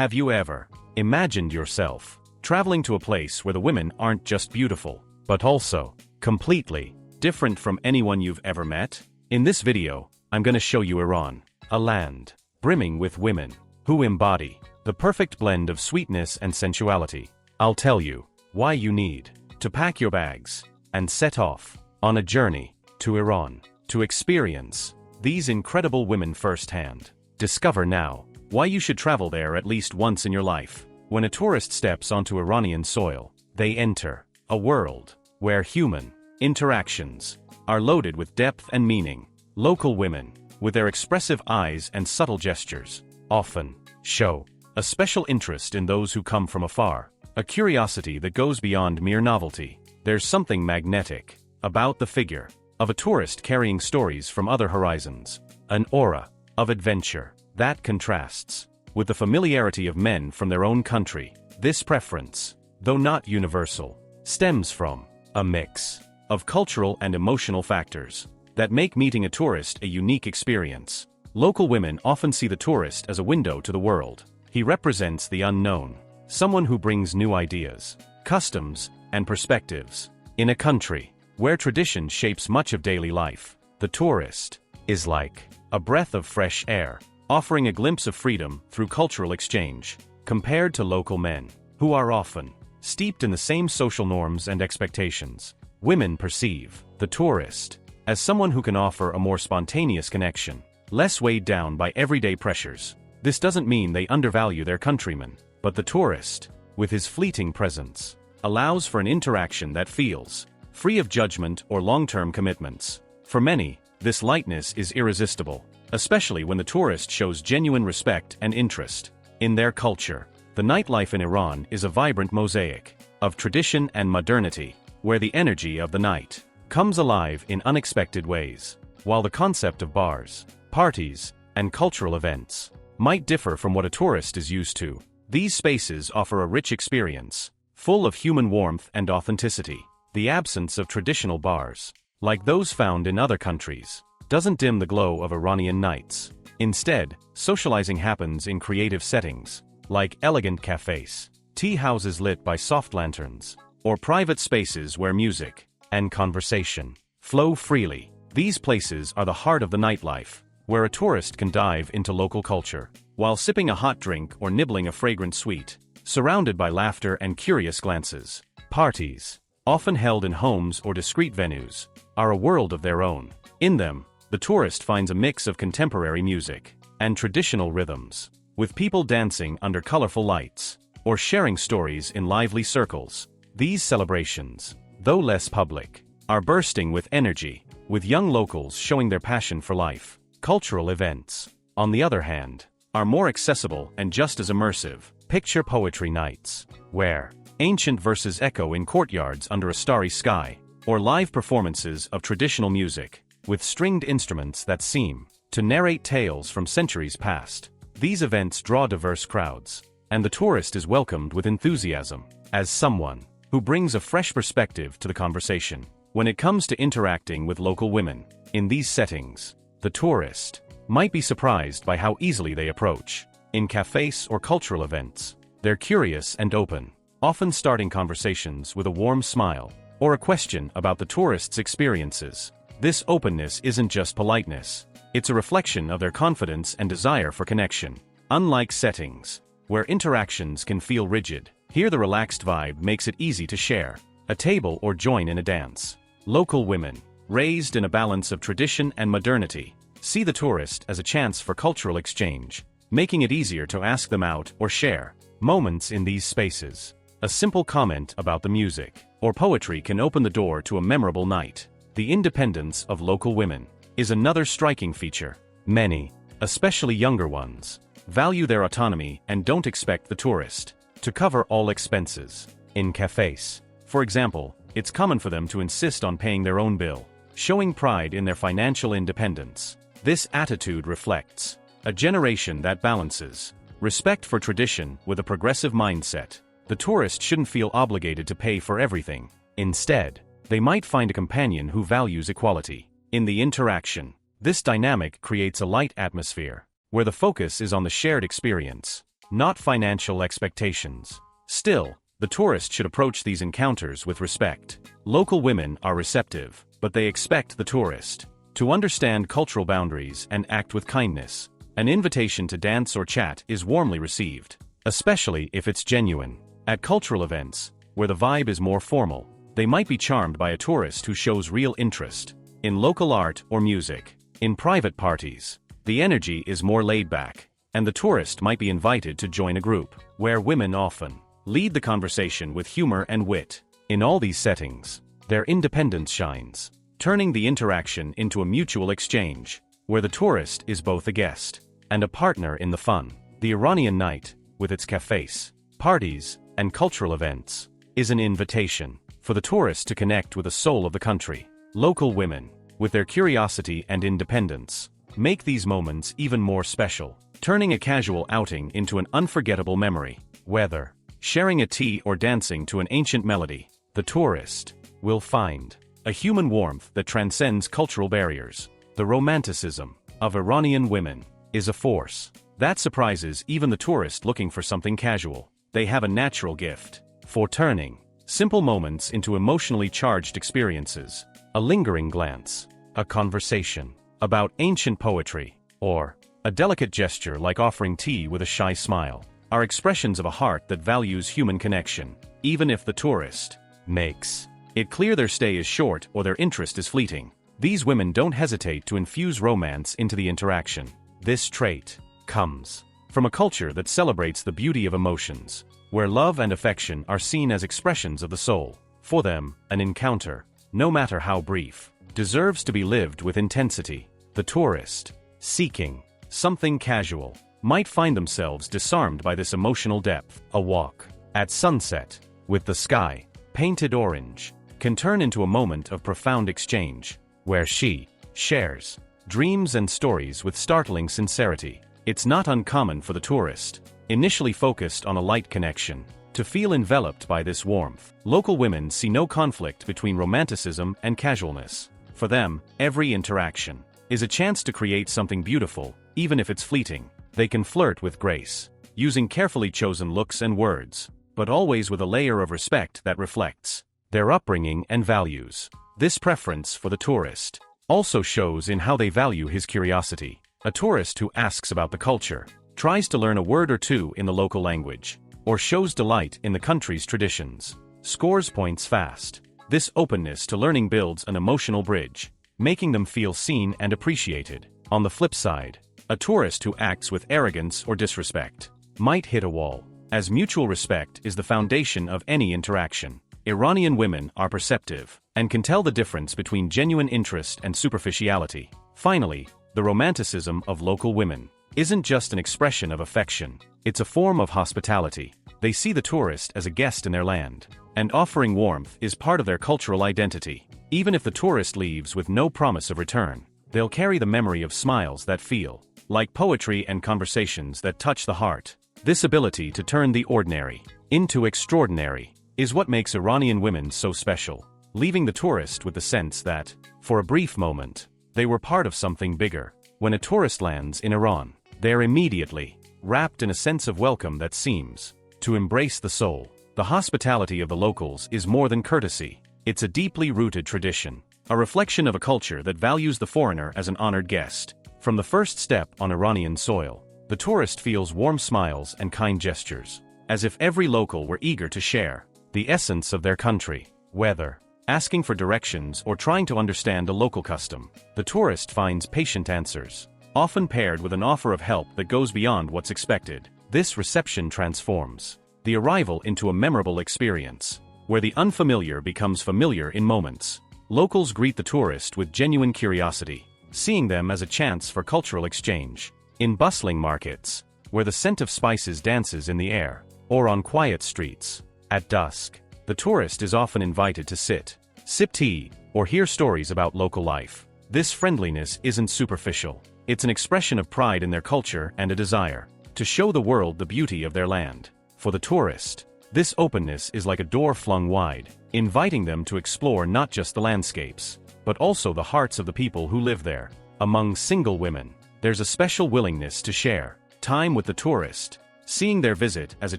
Have you ever imagined yourself traveling to a place where the women aren't just beautiful, but also completely different from anyone you've ever met? In this video, I'm gonna show you Iran, a land brimming with women who embody the perfect blend of sweetness and sensuality. I'll tell you why you need to pack your bags and set off on a journey to Iran to experience these incredible women firsthand. Discover now why you should travel there at least once in your life. When a tourist steps onto Iranian soil, they enter a world where human interactions are loaded with depth and meaning. Local women, with their expressive eyes and subtle gestures, often show a special interest in those who come from afar, a curiosity that goes beyond mere novelty. There's something magnetic about the figure of a tourist carrying stories from other horizons, an aura of adventure that contrasts with the familiarity of men from their own country. This preference, though not universal, stems from a mix of cultural and emotional factors that make meeting a tourist a unique experience. Local women often see the tourist as a window to the world. He represents the unknown, someone who brings new ideas, customs, and perspectives. In a country where tradition shapes much of daily life, the tourist is like a breath of fresh air, offering a glimpse of freedom through cultural exchange. Compared to local men, who are often steeped in the same social norms and expectations, women perceive the tourist as someone who can offer a more spontaneous connection, less weighed down by everyday pressures. This doesn't mean they undervalue their countrymen, but the tourist, with his fleeting presence, allows for an interaction that feels free of judgment or long-term commitments. For many, this lightness is irresistible, especially when the tourist shows genuine respect and interest in their culture. The nightlife in Iran is a vibrant mosaic of tradition and modernity, where the energy of the night comes alive in unexpected ways. While the concept of bars, parties, and cultural events might differ from what a tourist is used to, these spaces offer a rich experience, full of human warmth and authenticity. The absence of traditional bars, like those found in other countries, doesn't dim the glow of Iranian nights. Instead, socializing happens in creative settings, like elegant cafes, tea houses lit by soft lanterns, or private spaces where music and conversation flow freely. These places are the heart of the nightlife, where a tourist can dive into local culture, while sipping a hot drink or nibbling a fragrant sweet, surrounded by laughter and curious glances. Parties, often held in homes or discreet venues, are a world of their own. In them, the tourist finds a mix of contemporary music and traditional rhythms, with people dancing under colorful lights or sharing stories in lively circles. These celebrations, though less public, are bursting with energy, with young locals showing their passion for life. Cultural events, on the other hand, are more accessible and just as immersive. Picture poetry nights, where ancient verses echo in courtyards under a starry sky, or live performances of traditional music, with stringed instruments that seem to narrate tales from centuries past. These events draw diverse crowds, and the tourist is welcomed with enthusiasm, as someone who brings a fresh perspective to the conversation. When it comes to interacting with local women, in these settings, the tourist might be surprised by how easily they approach. In cafes or cultural events, they're curious and open, often starting conversations with a warm smile or a question about the tourist's experiences. This openness isn't just politeness, it's a reflection of their confidence and desire for connection. Unlike settings where interactions can feel rigid, here the relaxed vibe makes it easy to share a table or join in a dance. Local women, raised in a balance of tradition and modernity, see the tourist as a chance for cultural exchange, making it easier to ask them out or share moments in these spaces. A simple comment about the music or poetry can open the door to a memorable night. The independence of local women is another striking feature. Many, especially younger ones, value their autonomy and don't expect the tourist to cover all expenses. In cafes, for example, it's common for them to insist on paying their own bill, showing pride in their financial independence. This attitude reflects a generation that balances respect for tradition with a progressive mindset. The tourist shouldn't feel obligated to pay for everything. Instead, they might find a companion who values equality. In the interaction, this dynamic creates a light atmosphere, where the focus is on the shared experience. not financial expectations. Still, the tourist should approach these encounters with respect. Local women are receptive, but they expect the tourist to understand cultural boundaries and act with kindness. An invitation to dance or chat is warmly received, especially if it's genuine. At cultural events, where the vibe is more formal, they might be charmed by a tourist who shows real interest in local art or music. In private parties, the energy is more laid back, and the tourist might be invited to join a group where women often lead the conversation with humor and wit. In all these settings, their independence shines, turning the interaction into a mutual exchange, where the tourist is both a guest and a partner in the fun. The Iranian night, with its cafes, parties, and cultural events, is an invitation for the tourist to connect with the soul of the country. Local women, with their curiosity and independence, make these moments even more special, turning a casual outing into an unforgettable memory. Whether sharing a tea or dancing to an ancient melody, the tourist will find a human warmth that transcends cultural barriers. The romanticism of Iranian women is a force that surprises even the tourist looking for something casual. They have a natural gift for turning simple moments into emotionally charged experiences. A lingering glance, a conversation about ancient poetry, or a delicate gesture like offering tea with a shy smile, are expressions of a heart that values human connection. Even if the tourist makes it clear their stay is short or their interest is fleeting, these women don't hesitate to infuse romance into the interaction. This trait comes from a culture that celebrates the beauty of emotions, where love and affection are seen as expressions of the soul. For them, an encounter, no matter how brief, deserves to be lived with intensity. The tourist, seeking something casual, might find themselves disarmed by this emotional depth. A walk at sunset, with the sky painted orange, can turn into a moment of profound exchange, where she shares dreams and stories with startling sincerity. It's not uncommon for the tourist, initially focused on a light connection, to feel enveloped by this warmth. Local women see no conflict between romanticism and casualness. For them, every interaction is a chance to create something beautiful, even if it's fleeting. They can flirt with grace, using carefully chosen looks and words, but always with a layer of respect that reflects their upbringing and values. This preference for the tourist also shows in how they value his curiosity. A tourist who asks about the culture, tries to learn a word or two in the local language, or shows delight in the country's traditions, scores points fast. This openness to learning builds an emotional bridge, making them feel seen and appreciated. On the flip side, a tourist who acts with arrogance or disrespect might hit a wall, as mutual respect is the foundation of any interaction. Iranian women are perceptive and can tell the difference between genuine interest and superficiality. Finally, the romanticism of local women isn't just an expression of affection, it's a form of hospitality. They see the tourist as a guest in their land, and offering warmth is part of their cultural identity. Even if the tourist leaves with no promise of return, they'll carry the memory of smiles that feel like poetry and conversations that touch the heart. This ability to turn the ordinary into extraordinary is what makes Iranian women so special, leaving the tourist with the sense that, for a brief moment, they were part of something bigger. When a tourist lands in Iran, they're immediately wrapped in a sense of welcome that seems to embrace the soul. The hospitality of the locals is more than courtesy. It's a deeply rooted tradition, a reflection of a culture that values the foreigner as an honored guest. From the first step on Iranian soil, the tourist feels warm smiles and kind gestures, as if every local were eager to share the essence of their country. Whether asking for directions or trying to understand a local custom, the tourist finds patient answers, often paired with an offer of help that goes beyond what's expected. This reception transforms the arrival into a memorable experience, where the unfamiliar becomes familiar in moments. Locals greet the tourist with genuine curiosity, seeing them as a chance for cultural exchange. In bustling markets, where the scent of spices dances in the air, or on quiet streets, at dusk, the tourist is often invited to sit, sip tea, or hear stories about local life. This friendliness isn't superficial. It's an expression of pride in their culture and a desire to show the world the beauty of their land. For the tourist, this openness is like a door flung wide, inviting them to explore not just the landscapes, but also the hearts of the people who live there. Among single women, there's a special willingness to share time with the tourist, seeing their visit as a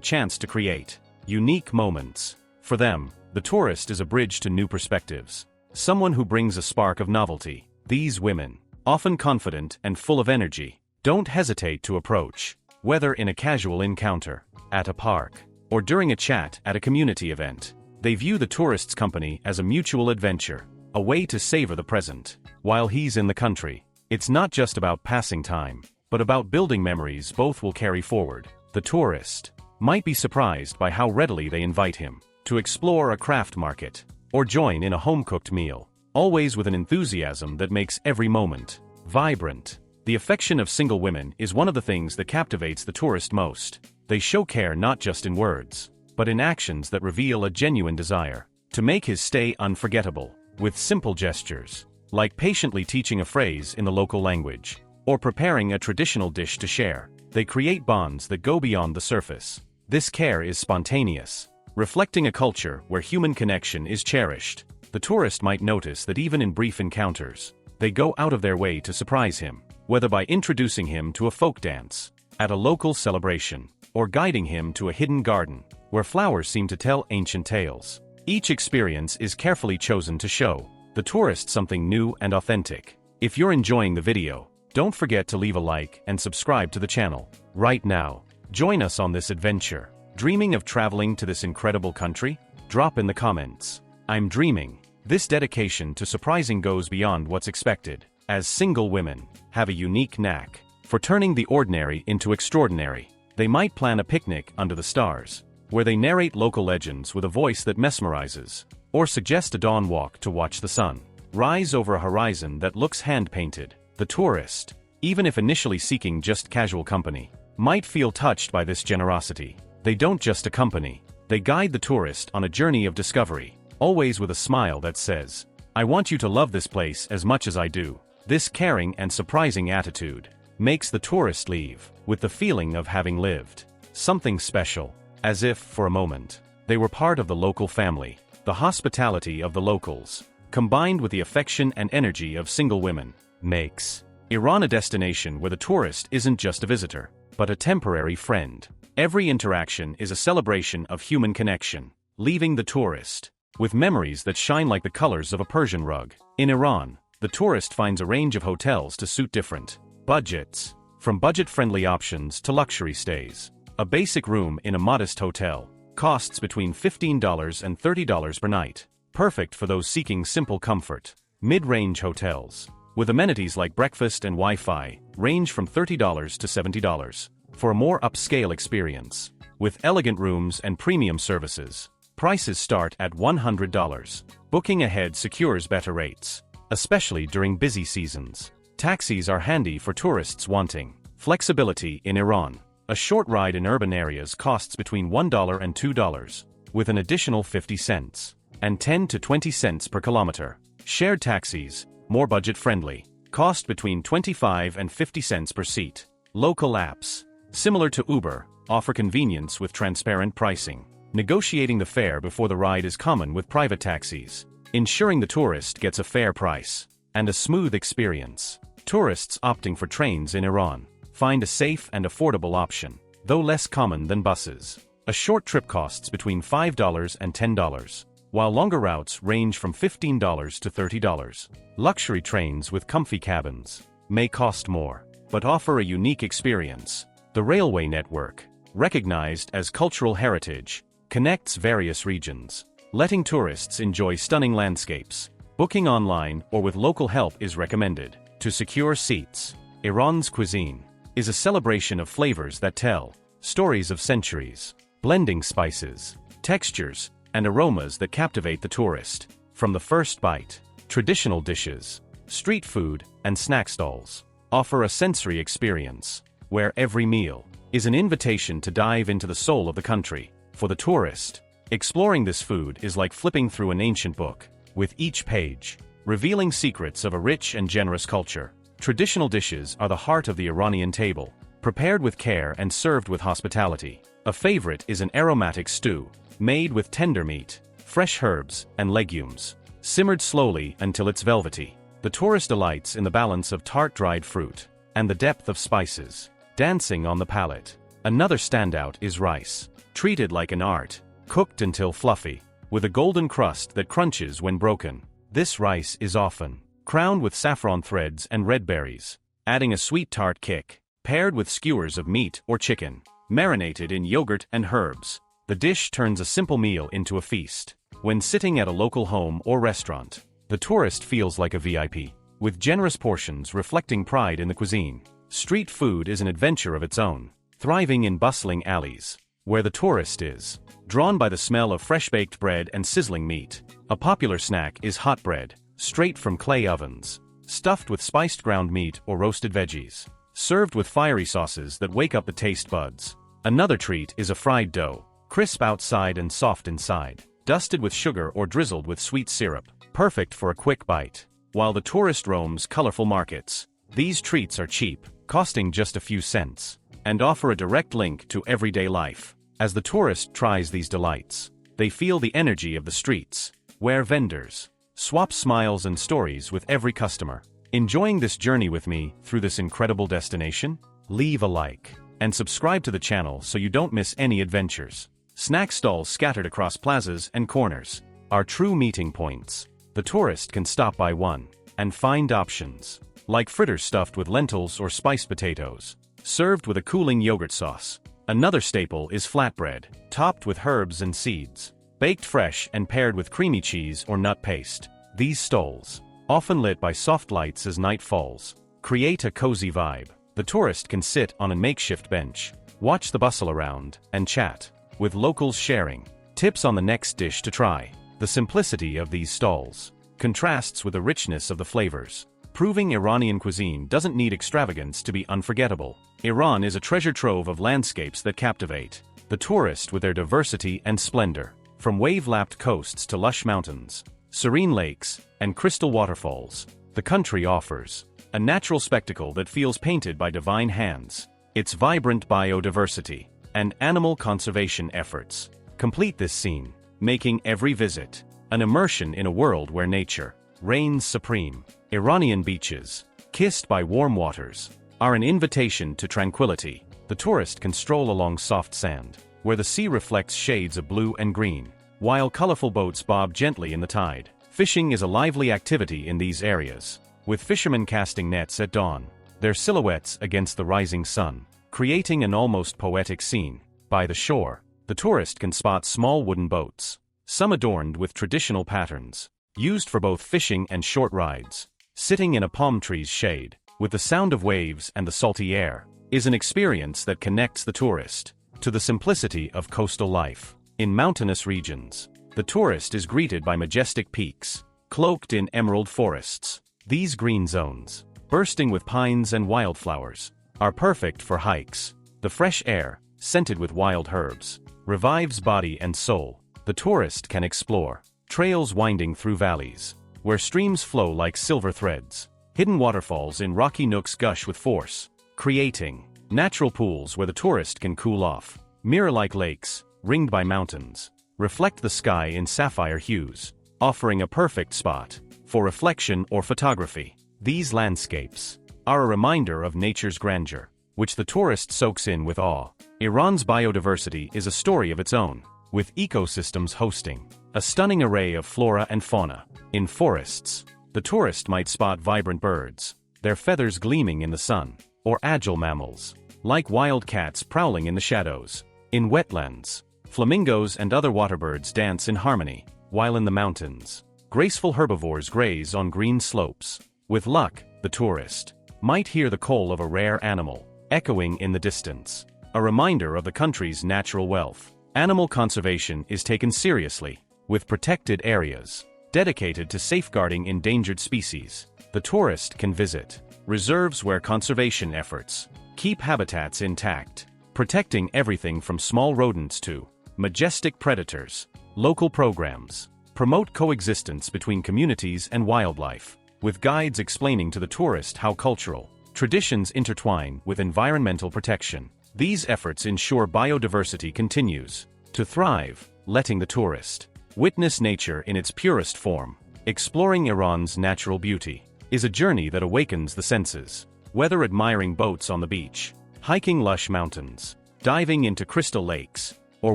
chance to create unique moments. For them, the tourist is a bridge to new perspectives, someone who brings a spark of novelty. These women, often confident and full of energy, don't hesitate to approach, whether in a casual encounter, at a park, or during a chat at a community event. They view the tourist's company as a mutual adventure, a way to savor the present. While he's in the country, it's not just about passing time, but about building memories both will carry forward. The tourist might be surprised by how readily they invite him to explore a craft market, or join in a home-cooked meal, always with an enthusiasm that makes every moment vibrant. The affection of single women is one of the things that captivates the tourist most. They show care not just in words, but in actions that reveal a genuine desire to make his stay unforgettable, with simple gestures, like patiently teaching a phrase in the local language, or preparing a traditional dish to share. They create bonds that go beyond the surface. This care is spontaneous, reflecting a culture where human connection is cherished. The tourist might notice that even in brief encounters, they go out of their way to surprise him, whether by introducing him to a folk dance, at a local celebration, or guiding him to a hidden garden, where flowers seem to tell ancient tales. Each experience is carefully chosen to show the tourist something new and authentic. If you're enjoying the video, don't forget to leave a like and subscribe to the channel. Right now, join us on this adventure. Dreaming of traveling to this incredible country? Drop in the comments. I'm dreaming. This dedication to surprising goes beyond what's expected, as single women have a unique knack for turning the ordinary into extraordinary. They might plan a picnic under the stars, where they narrate local legends with a voice that mesmerizes, or suggest a dawn walk to watch the sun rise over a horizon that looks hand-painted. The tourist, even if initially seeking just casual company, might feel touched by this generosity. They don't just accompany, they guide the tourist on a journey of discovery, always with a smile that says, "I want you to love this place as much as I do." This caring and surprising attitude makes the tourist leave with the feeling of having lived something special, as if, for a moment, they were part of the local family. The hospitality of the locals, combined with the affection and energy of single women, makes Iran a destination where the tourist isn't just a visitor, but a temporary friend. Every interaction is a celebration of human connection, leaving the tourist with memories that shine like the colors of a Persian rug. In Iran, the tourist finds a range of hotels to suit different budgets, from budget-friendly options to luxury stays. A basic room in a modest hotel costs between $15 and $30 per night, perfect for those seeking simple comfort. Mid-range hotels, with amenities like breakfast and Wi-Fi, range from $30 to $70 for a more upscale experience. With elegant rooms and premium services, prices start at $100. Booking ahead secures better rates, especially during busy seasons. Taxis are handy for tourists wanting flexibility in Iran. A short ride in urban areas costs between $1 and $2, with an additional 50 cents and 10 to 20 cents per kilometer. Shared taxis, more budget-friendly, cost between 25 and 50 cents per seat. Local apps, similar to Uber, offer convenience with transparent pricing. Negotiating the fare before the ride is common with private taxis, ensuring the tourist gets a fair price and a smooth experience. Tourists opting for trains in Iran find a safe and affordable option, though less common than buses. A short trip costs between $5 and $10, while longer routes range from $15 to $30. Luxury trains with comfy cabins may cost more, but offer a unique experience. The railway network, recognized as cultural heritage, connects various regions, letting tourists enjoy stunning landscapes. Booking online or with local help is recommended to secure seats. Iran's cuisine is a celebration of flavors that tell stories of centuries, blending spices, textures, and aromas that captivate the tourist. From the first bite, traditional dishes, street food, and snack stalls offer a sensory experience, where every meal is an invitation to dive into the soul of the country. For the tourist, exploring this food is like flipping through an ancient book, with each page revealing secrets of a rich and generous culture. Traditional dishes are the heart of the Iranian table, prepared with care and served with hospitality. A favorite is an aromatic stew, made with tender meat, fresh herbs, and legumes, simmered slowly until it's velvety. The tourist delights in the balance of tart dried fruit and the depth of spices, dancing on the palate. Another standout is rice, treated like an art, cooked until fluffy, with a golden crust that crunches when broken. This rice is often crowned with saffron threads and red berries, adding a sweet tart kick, paired with skewers of meat or chicken, marinated in yogurt and herbs. The dish turns a simple meal into a feast. When sitting at a local home or restaurant, the tourist feels like a VIP, with generous portions reflecting pride in the cuisine. Street food is an adventure of its own, thriving in bustling alleys, where the tourist is drawn by the smell of fresh-baked bread and sizzling meat. A popular snack is hot bread, straight from clay ovens, stuffed with spiced ground meat or roasted veggies, served with fiery sauces that wake up the taste buds. Another treat is a fried dough, crisp outside and soft inside, dusted with sugar or drizzled with sweet syrup, perfect for a quick bite. While the tourist roams colorful markets, these treats are cheap, costing just a few cents, and offer a direct link to everyday life. As the tourist tries these delights, they feel the energy of the streets, where vendors swap smiles and stories with every customer. Enjoying this journey with me through this incredible destination? Leave a like and subscribe to the channel so you don't miss any adventures. Snack stalls scattered across plazas and corners are true meeting points. The tourist can stop by one and find options, like fritters stuffed with lentils or spiced potatoes, served with a cooling yogurt sauce. Another staple is flatbread, topped with herbs and seeds, baked fresh and paired with creamy cheese or nut paste. These stalls, often lit by soft lights as night falls, create a cozy vibe. The tourist can sit on a makeshift bench, watch the bustle around, and chat, with locals sharing tips on the next dish to try. The simplicity of these stalls contrasts with the richness of the flavors, proving Iranian cuisine doesn't need extravagance to be unforgettable. Iran is a treasure trove of landscapes that captivate the tourist with their diversity and splendor. From wave-lapped coasts to lush mountains, serene lakes, and crystal waterfalls, the country offers a natural spectacle that feels painted by divine hands. Its vibrant biodiversity and animal conservation efforts complete this scene, making every visit an immersion in a world where nature reigns supreme. Iranian beaches, kissed by warm waters, are an invitation to tranquility. The tourist can stroll along soft sand, where the sea reflects shades of blue and green, while colorful boats bob gently in the tide. Fishing is a lively activity in these areas, with fishermen casting nets at dawn, their silhouettes against the rising sun, creating an almost poetic scene. By the shore, the tourist can spot small wooden boats, some adorned with traditional patterns, used for both fishing and short rides. Sitting in a palm tree's shade, with the sound of waves and the salty air, is an experience that connects the tourist to the simplicity of coastal life. In mountainous regions, the tourist is greeted by majestic peaks, cloaked in emerald forests. These green zones, bursting with pines and wildflowers, are perfect for hikes. The fresh air, scented with wild herbs, revives body and soul. The tourist can explore trails winding through valleys, where streams flow like silver threads. Hidden waterfalls in rocky nooks gush with force, creating natural pools where the tourist can cool off. Mirror-like lakes, ringed by mountains, reflect the sky in sapphire hues, offering a perfect spot for reflection or photography. These landscapes are a reminder of nature's grandeur, which the tourist soaks in with awe. Iran's biodiversity is a story of its own, with ecosystems hosting a stunning array of flora and fauna. In forests, the tourist might spot vibrant birds, their feathers gleaming in the sun, or agile mammals, like wild cats prowling in the shadows. In wetlands, flamingos and other waterbirds dance in harmony, while in the mountains, graceful herbivores graze on green slopes. With luck, the tourist might hear the call of a rare animal, echoing in the distance, a reminder of the country's natural wealth. Animal conservation is taken seriously, with protected areas dedicated to safeguarding endangered species. The tourist can visit reserves where conservation efforts keep habitats intact, protecting everything from small rodents to majestic predators. Local programs promote coexistence between communities and wildlife, with guides explaining to the tourist how cultural traditions intertwine with environmental protection. These efforts ensure biodiversity continues to thrive, letting the tourist witness nature in its purest form. Exploring Iran's natural beauty is a journey that awakens the senses. Whether admiring boats on the beach, hiking lush mountains, diving into crystal lakes, or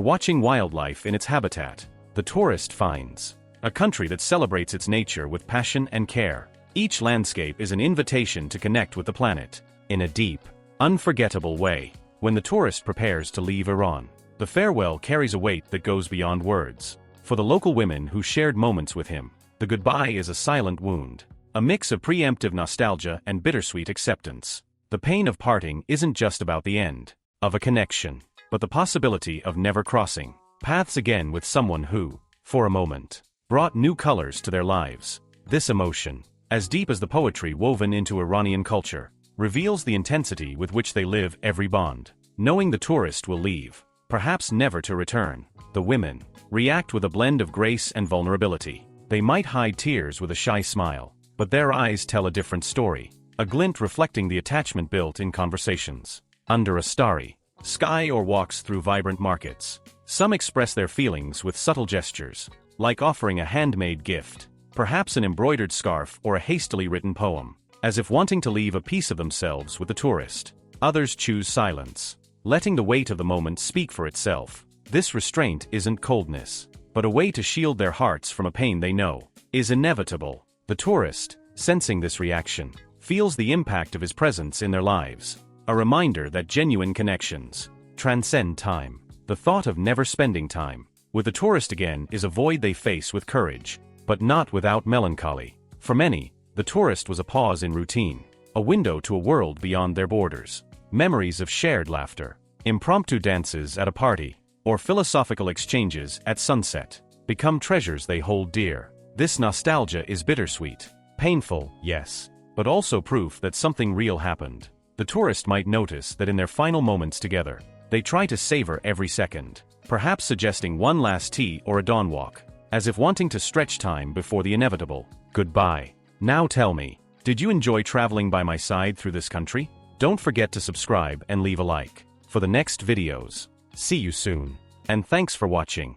watching wildlife in its habitat. The tourist finds a country that celebrates its nature with passion and care. Each landscape is an invitation to connect with the planet in a deep, unforgettable way. When the tourist prepares to leave Iran, the farewell carries a weight that goes beyond words. For the local women who shared moments with him, the goodbye is a silent wound, a mix of preemptive nostalgia and bittersweet acceptance. The pain of parting isn't just about the end of a connection, but the possibility of never crossing paths again with someone who, for a moment, brought new colors to their lives. This emotion, as deep as the poetry woven into Iranian culture, reveals the intensity with which they live every bond. Knowing the tourist will leave, perhaps never to return, the women react with a blend of grace and vulnerability. They might hide tears with a shy smile, but their eyes tell a different story, a glint reflecting the attachment built in conversations under a starry sky or walks through vibrant markets. Some express their feelings with subtle gestures, like offering a handmade gift, perhaps an embroidered scarf or a hastily written poem, as if wanting to leave a piece of themselves with the tourist. Others choose silence, letting the weight of the moment speak for itself. This restraint isn't coldness, but a way to shield their hearts from a pain they know is inevitable. The tourist, sensing this reaction, feels the impact of his presence in their lives, a reminder that genuine connections transcend time. The thought of never spending time with the tourist again is a void they face with courage, but not without melancholy. For many, the tourist was a pause in routine, a window to a world beyond their borders. Memories of shared laughter, impromptu dances at a party, or philosophical exchanges at sunset become treasures they hold dear. This nostalgia is bittersweet, painful, yes, but also proof that something real happened. The tourist might notice that in their final moments together, they try to savor every second, perhaps suggesting one last tea or a dawn walk, as if wanting to stretch time before the inevitable goodbye. Now tell me, did you enjoy traveling by my side through this country? Don't forget to subscribe and leave a like for the next videos. See you soon, and thanks for watching.